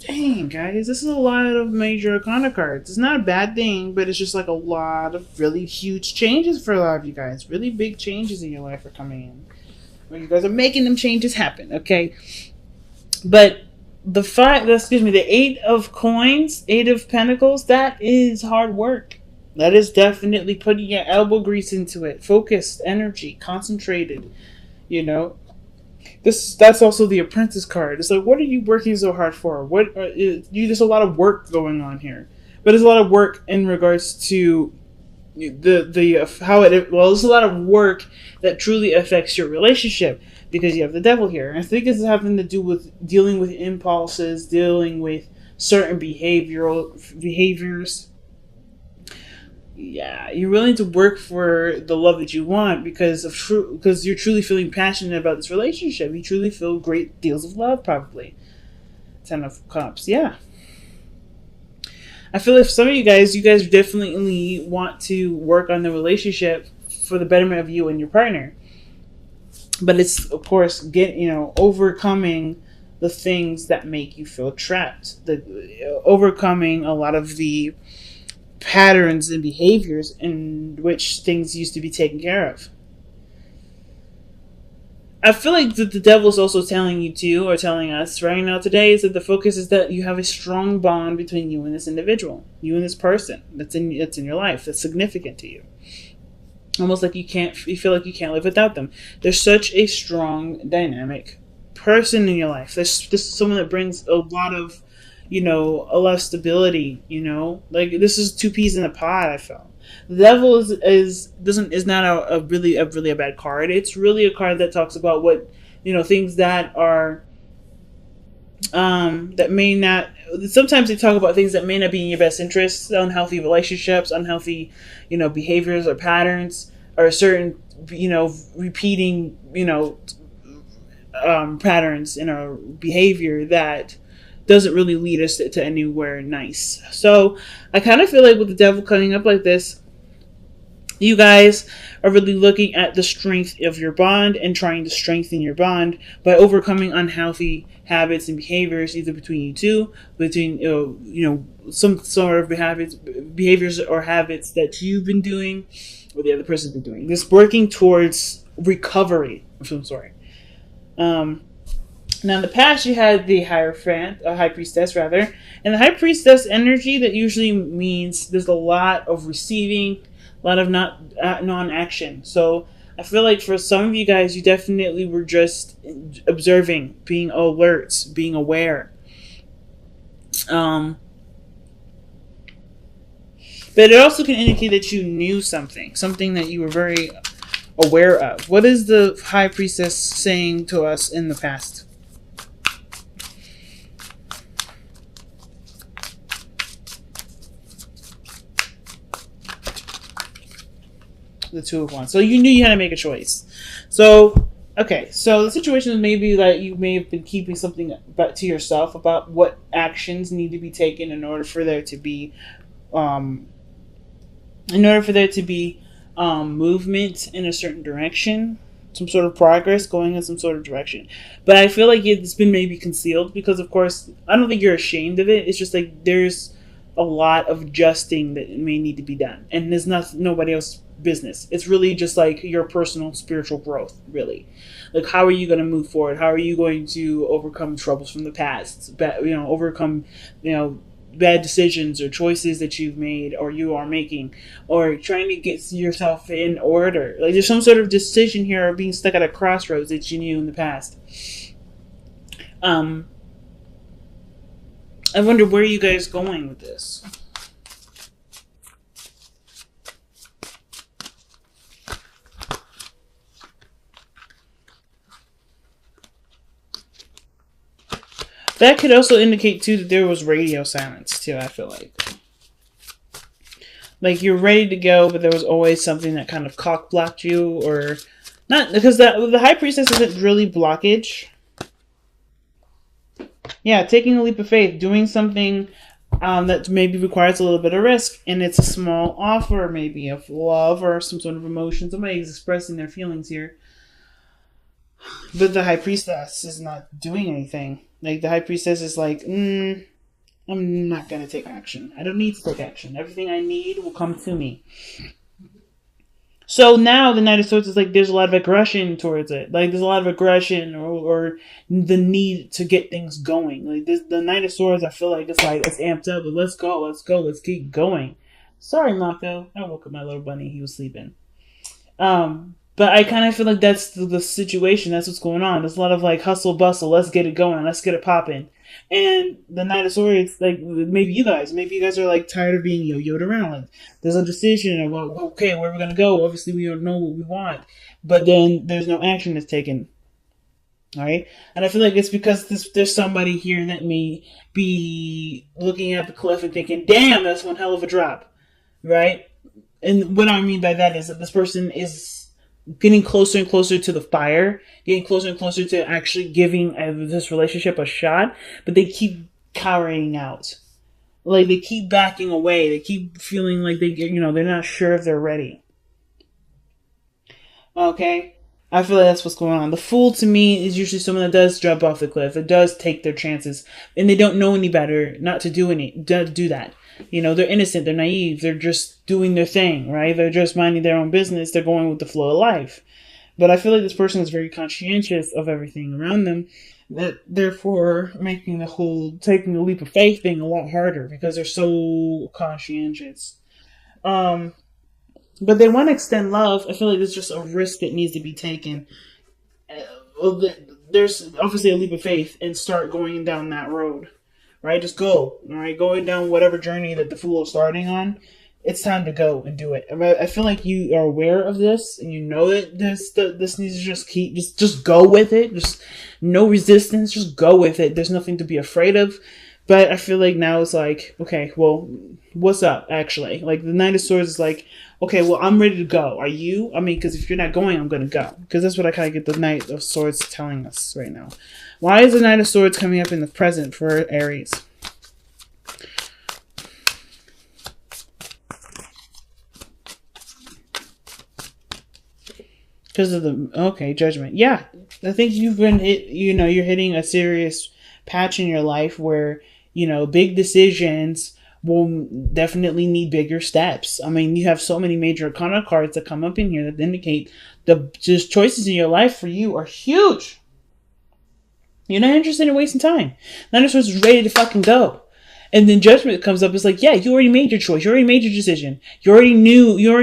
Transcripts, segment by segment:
Dang, guys, this is a lot of major arcana cards. It's not a bad thing, but it's just like a lot of really huge changes for a lot of you guys. Really big changes in your life are coming in. Well, you guys are making them changes happen, okay? But the 8 of coins, 8 of pentacles, that is hard work. That is definitely putting your elbow grease into it. Focused, energy, concentrated, you know. That's also the apprentice card. It's like, what are you working so hard for? There's a lot of work going on here, but there's a lot of work in regards to there's a lot of work that truly affects your relationship because you have the devil here. And I think it's having to do with dealing with impulses, dealing with certain behaviors. Yeah, you're willing to work for the love that you want because you're truly feeling passionate about this relationship. You truly feel great deals of love, probably. 10 of Cups, yeah. I feel like for some of you guys definitely want to work on the relationship for the betterment of you and your partner. But it's, of course, overcoming the things that make you feel trapped. Overcoming a lot of the patterns and behaviors in which things used to be taken care of. I feel like the devil is also telling you too, or telling us right now today, is that the focus is that you have a strong bond between you and this individual, you and this person that's in your life, that's significant to you. Almost like you feel like you can't live without them. There's such a strong, dynamic person in your life. There's someone that brings a lot of stability, like this is two peas in a pod. I felt the devil is not a really a bad card. It's really a card that talks about what things that are that may not, sometimes they talk about things that may not be in your best interests, unhealthy relationships, unhealthy behaviors or patterns, or certain repeating patterns in our behavior that doesn't really lead us to anywhere nice. So I kind of feel like with the devil coming up like this, you guys are really looking at the strength of your bond and trying to strengthen your bond by overcoming unhealthy habits and behaviors, either between you two, between some sort of behaviors or habits that you've been doing or the other person's been doing. This working towards recovery of some sort. Now, in the past, you had the Hierophant, a High Priestess, rather. And the High Priestess energy, that usually means there's a lot of receiving, a lot of non-action. So I feel like for some of you guys, you definitely were just observing, being alert, being aware. But it also can indicate that you knew something that you were very aware of. What is the High Priestess saying to us in the past? The Two of Wands. So you knew you had to make a choice. So, okay. So the situation is maybe that you may have been keeping something back to yourself about what actions need to be taken in order for there to be, movement in a certain direction, some sort of progress going in some sort of direction. But I feel like it's been maybe concealed because, of course, I don't think you're ashamed of it. It's just like there's a lot of adjusting that may need to be done, and there's nobody else's business. It's really just like your personal spiritual growth, really. Like, how are you going to move forward? How are you going to overcome troubles from the past? Overcome, bad decisions or choices that you've made or you are making, or trying to get yourself in order. Like, there's some sort of decision here, or being stuck at a crossroads that you knew in the past. I wonder where you guys going with this. That could also indicate too that there was radio silence too. I feel like you're ready to go, but there was always something that kind of cock blocked you, or not, because the High Priestess isn't really blockage. Yeah, taking a leap of faith, doing something that maybe requires a little bit of risk, and it's a small offer, maybe of love or some sort of emotion. Somebody's expressing their feelings here, but the High Priestess is not doing anything. Like the high priestess is like, I'm not gonna take action. I don't need to take action. Everything I need will come to me. So now the Knight of Swords is like there's a lot of aggression towards it. Like there's a lot of aggression or the need to get things going. Like this, the Knight of Swords, I feel like it's amped up. But let's go, let's keep going. Sorry, Mako. I woke up my little bunny. He was sleeping. But I kind of feel like that's the situation. That's what's going on. There's a lot of like hustle bustle. Let's get it going. Let's get it popping. And the Knight of Swords, like maybe you guys are like tired of being yo-yoed around. Like there's a decision of well, okay, where we're gonna go. Obviously, we don't know what we want, but then there's no action that's taken. All right, and I feel like it's because there's somebody here that may be looking at the cliff and thinking, "Damn, that's one hell of a drop," right? And what I mean by that is that this person is getting closer and closer to the fire, getting closer and closer to actually giving this relationship a shot, but they keep cowering out. Like they keep backing away. They keep feeling like they're not sure if they're ready. Okay? I feel like that's what's going on. The fool to me is usually someone that does jump off the cliff. It does take their chances, and they don't know any better not to do that. They're innocent, they're naive, they're just doing their thing, right? They're just minding their own business, they're going with the flow of life. But I feel like this person is very conscientious of everything around them, that therefore making the whole taking the leap of faith thing a lot harder because they're so conscientious. But they want to extend love. I feel like there's just a risk that needs to be taken. There's obviously a leap of faith and start going down that road. Right? Just go. All right? Going down whatever journey that the fool is starting on. It's time to go and do it. I feel like you are aware of this and you know that this needs to just go with it. Just no resistance. Just go with it. There's nothing to be afraid of. But I feel like now it's like, okay, well, what's up, actually? Like, the Knight of Swords is like, okay, well, I'm ready to go. Are you? I mean, because if you're not going, I'm going to go. Because that's what I kind of get the Knight of Swords telling us right now. Why is the Knight of Swords coming up in the present for Aries? Because of Judgment. Yeah, I think you've been you're hitting a serious patch in your life where, big decisions will definitely need bigger steps. I mean, you have so many major arcana cards that come up in here that indicate the just choices in your life for you are huge. You're not interested in wasting time. Nine of Swords is ready to fucking go. And then Judgment comes up. It's like, yeah, you already made your choice. You already made your decision. You already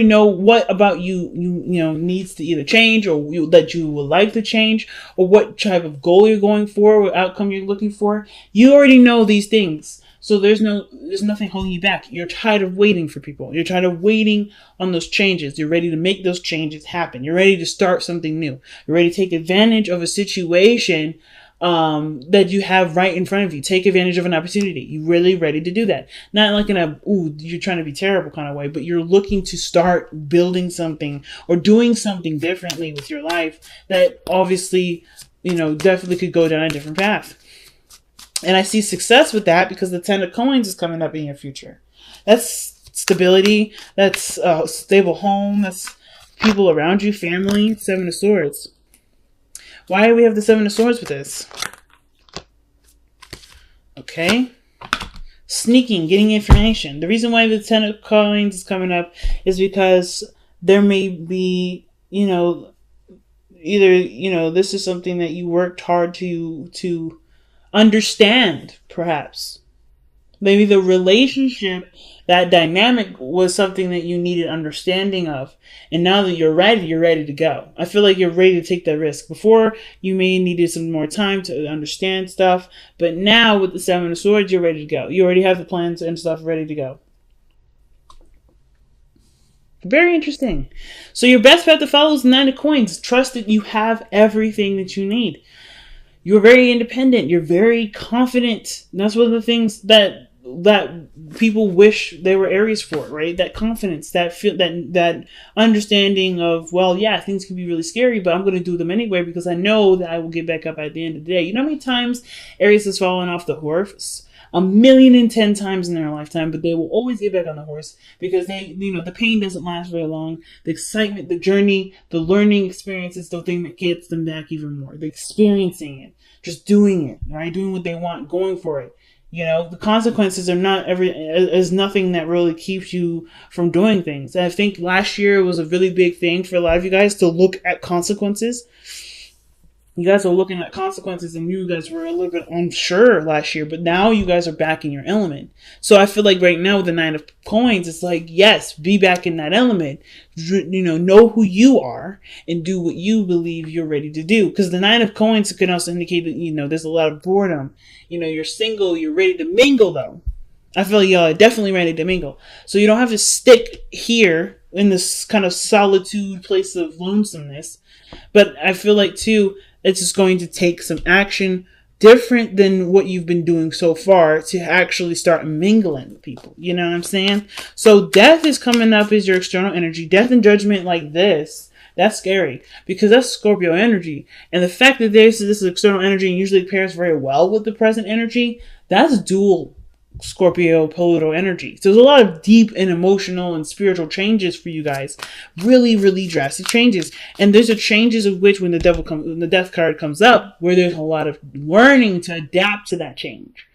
know what about you needs to either change or that you would like to change or what type of goal you're going for, what outcome you're looking for. You already know these things. So there's nothing holding you back. You're tired of waiting for people. You're tired of waiting on those changes. You're ready to make those changes happen. You're ready to start something new. You're ready to take advantage of a situation that you have right in front of you. Take advantage of an opportunity. You're really ready to do that. Not like in you're trying to be terrible kind of way, but you're looking to start building something or doing something differently with your life that obviously, definitely could go down a different path. And I see success with that because the 10 of Coins is coming up in your future. That's stability. That's a stable home. That's people around you, family. 7 of Swords. Why do we have the 7 of Swords with this? Okay. Sneaking, getting information. The reason why the 10 of Coins is coming up is because there may be, either, this is something that you worked hard to understand, perhaps. Maybe the relationship, that dynamic was something that you needed understanding of. And now that you're ready to go. I feel like you're ready to take that risk. Before, you may needed some more time to understand stuff. But now with the 7 of Swords, you're ready to go. You already have the plans and stuff ready to go. Very interesting. So your best bet to follow is the 9 of Coins. Trust that you have everything that you need. You're very independent. You're very confident. And that's one of the things that people wish they were Aries for, right? That confidence, that understanding of, well, yeah, things can be really scary, but I'm going to do them anyway because I know that I will get back up at the end of the day. You know how many times Aries has fallen off the horse? 1,010,000 times in their lifetime, but they will always get back on the horse because the pain doesn't last very long. The excitement, the journey, the learning experience is the thing that gets them back even more. The experiencing it, just doing it, right? Doing what they want, going for it. The consequences are is nothing that really keeps you from doing things. And I think last year was a really big thing for a lot of you guys to look at consequences. You guys are looking at consequences and you guys were a little bit unsure last year, but now you guys are back in your element. So I feel like right now with the 9 of Coins, it's like, yes, be back in that element. Know who you are and do what you believe you're ready to do. Because the 9 of Coins can also indicate that, there's a lot of boredom. You're single, you're ready to mingle though. I feel like y'all are definitely ready to mingle. So you don't have to stick here in this kind of solitude place of lonesomeness. But I feel like too, it's just going to take some action different than what you've been doing so far to actually start mingling with people. You know what I'm saying? So death is coming up as your external energy. Death and judgment like this, that's scary because that's Scorpio energy. And the fact that this is external energy and usually pairs very well with the present energy, that's dual Scorpio Pluto energy. So there's a lot of deep and emotional and spiritual changes for you guys. Really, really drastic changes. And there's a changes of which when the death card comes up, where there's a lot of learning to adapt to that change.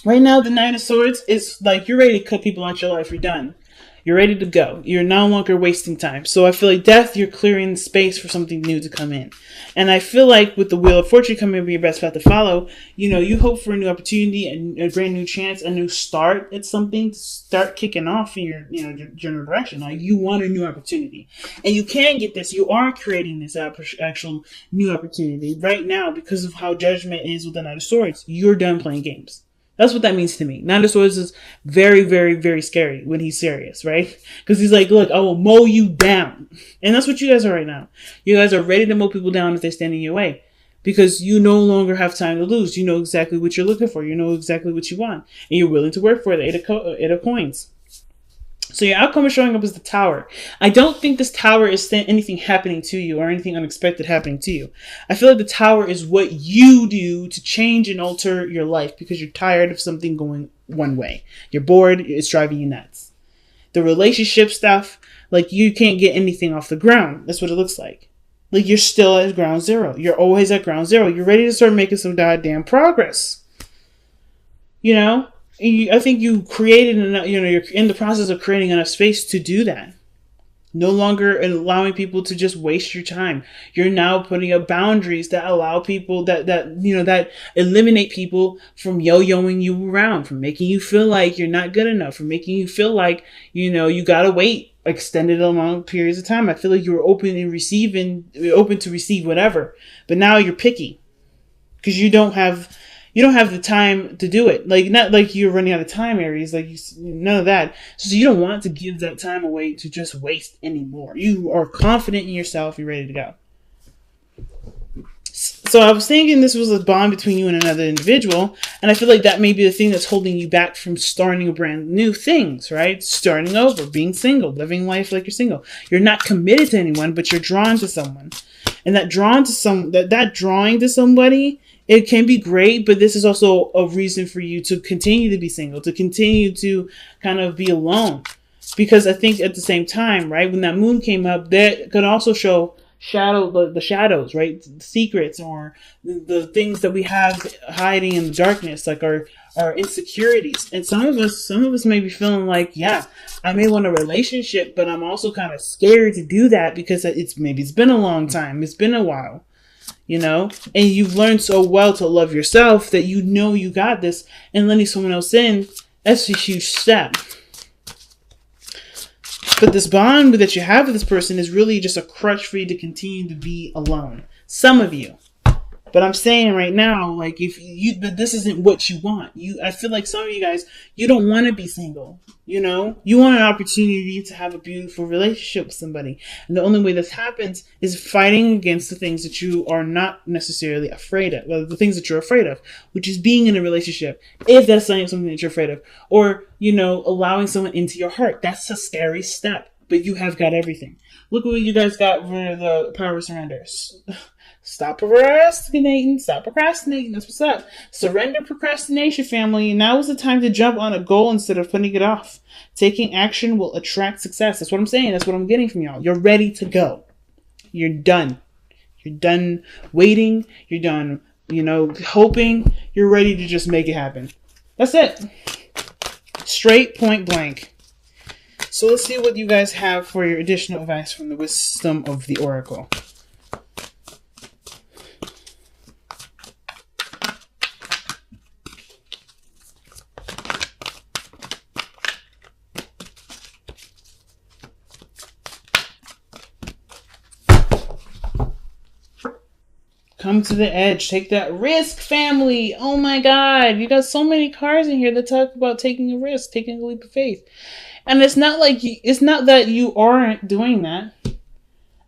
Right now, the 9 of Swords is like you're ready to cut people out your life. You're done. You're ready to go. You're no longer wasting time. So I feel like death, you're clearing the space for something new to come in. And I feel like with the Wheel of Fortune coming be your best path to follow, you hope for a new opportunity, a brand new chance, a new start at something to start kicking off in your general direction. Like you want a new opportunity. And you can get this. You are creating this actual new opportunity right now because of how judgment is with the 9 of Swords. You're done playing games. That's what that means to me. 9 of Swords is very, very, very scary when he's serious, right? Because he's like, look, I will mow you down. And that's what you guys are right now. You guys are ready to mow people down if they stand in your way. Because you no longer have time to lose. You know exactly what you're looking for. You know exactly what you want. And you're willing to work for it. 8 of Coins. So your outcome is showing up as the Tower. I don't think this Tower is anything happening to you or anything unexpected happening to you. I feel like the Tower is what you do to change and alter your life because you're tired of something going one way. You're bored. It's driving you nuts. The relationship stuff, like you can't get anything off the ground. That's what it looks like. Like you're still at ground zero. You're always at ground zero. You're ready to start making some goddamn progress. I think you created enough, you're in the process of creating enough space to do that. No longer allowing people to just waste your time. You're now putting up boundaries that allow people that eliminate people from yo-yoing you around, from making you feel like you're not good enough, from making you feel like, you gotta wait extended long periods of time. I feel like you were open to receive whatever, but now you're picky because you don't have the time to do it. Like, not like you're running out of time, Aries. Like, none of that. So you don't want to give that time away to just waste anymore. You are confident in yourself. You're ready to go. So I was thinking this was a bond between you and another individual. And I feel like that may be the thing that's holding you back from starting brand new things, right? Starting over, being single, living life like you're single. You're not committed to anyone, but you're drawn to someone. And that drawing to somebody, it can be great, but this is also a reason for you to continue to be single, to continue to kind of be alone. Because I think at the same time, right, when that moon came up, that could also show the shadows, right? The secrets or the things that we have hiding in the darkness, like our insecurities. And some of us may be feeling like, yeah, I may want a relationship, but I'm also kind of scared to do that because it's been a long time. It's been a while. And you've learned so well to love yourself that you got this, and letting someone else in, that's a huge step. But this bond that you have with this person is really just a crutch for you to continue to be alone. Some of you. But I'm saying right now, like, but this isn't what you want. I feel like some of you guys, you don't want to be single. You want an opportunity to have a beautiful relationship with somebody. And the only way this happens is fighting against the things that you are not necessarily afraid of. Well, the things that you're afraid of, which is being in a relationship. If that's something that you're afraid of. Or, allowing someone into your heart. That's a scary step. But you have got everything. Look what you guys got for the power of surrender. Stop procrastinating. Stop procrastinating. That's what's up. Surrender procrastination, family. Now is the time to jump on a goal instead of putting it off. Taking action will attract success. That's what I'm saying. That's what I'm getting from y'all. You're ready to go. You're done. You're done waiting. You're done, hoping. You're ready to just make it happen. That's it. Straight point blank. So let's see what you guys have for your additional advice from the wisdom of the Oracle. Come to the edge. Take that risk, family. Oh my God. You got so many cards in here that talk about taking a risk, taking a leap of faith. And it's not that you aren't doing that.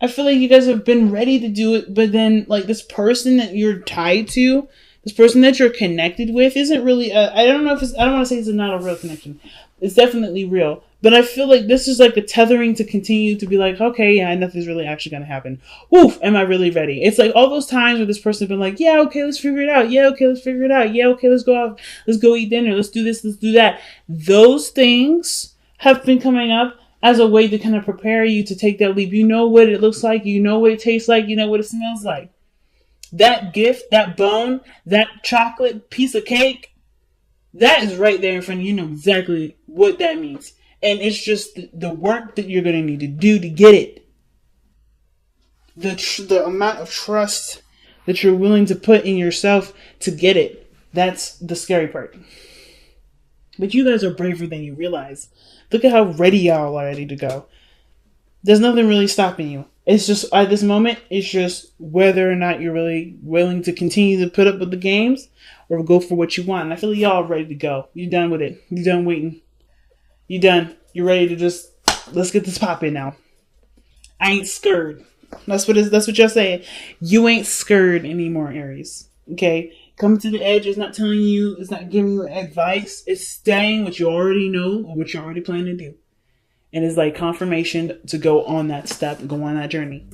I feel like you guys have been ready to do it, but then like this person that you're tied to, this person that you're connected with isn't really, I don't want to say it's not a real connection. It's definitely real. But I feel like this is like a tethering to continue to be like, okay, yeah, nothing's really actually going to happen. Oof, am I really ready? It's like all those times where this person has been like, yeah, okay, let's figure it out. Yeah, okay, let's figure it out. Yeah, okay, let's go out. Let's go eat dinner. Let's do this. Let's do that. Those things have been coming up as a way to kind of prepare you to take that leap. You know what it looks like. You know what it tastes like. You know what it smells like. That gift, that bone, that chocolate piece of cake, that is right there in front of you. You know exactly what that means. And it's just the work that you're going to need to do to get it. The amount of trust that you're willing to put in yourself to get it. That's the scary part. But you guys are braver than you realize. Look at how ready y'all are ready to go. There's nothing really stopping you. It's just, at this moment, it's just whether or not you're really willing to continue to put up with the games or go for what you want. And I feel like y'all are ready to go. You're done with it. You're done waiting. You done. You're ready to just, let's get this popping now. I ain't scared. That's what y'all saying. You ain't scared anymore, Aries. Okay? Coming to the edge is not telling you, it's not giving you advice. It's saying what you already know or what you already plan to do. And it's like confirmation to go on that step and go on that journey.